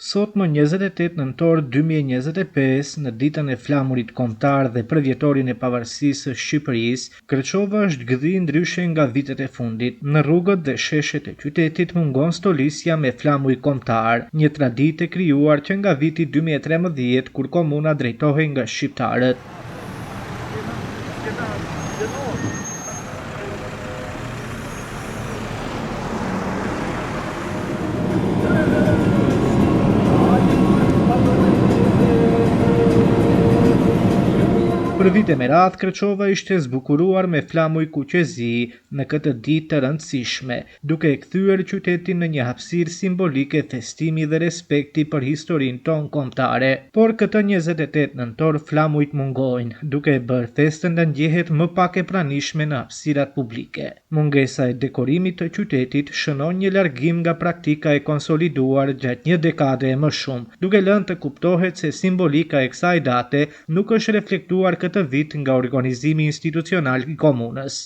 Sot më 28 nëntor 2025, në ditën e flamurit kombëtar dhe për vjetorin e pavarësisë së Shqipërisë, Krçova është gdhi ndryshe nga vitet e fundit. Në rrugët dhe sheshet e qytetit mungon stolisja me flamuj kombëtar, një traditë e krijuar që nga viti 2013 kur komuna drejtohej nga shqiptarët. Për vite me radhë, Krçova ishte zbukuruar me flamuj kuqezi në këtë ditë të rëndësishme, duke e kthyer qytetin në një hapësirë simbolike festimi dhe respekti për historinë tonë kombëtare. Por këtë 28 nëntor flamujt mungojnë, duke e bërë festën të ndjehet më pak e pranishme në hapësirat publike. Mungesa e dekorimit të qytetit shënon një largim nga praktika e konsoliduar gjatë një dekade e më shumë, duke lënë të kuptohet se simbolika e kësaj date nuk është reflektuar këtë vit nga organizimi institucional i komunës.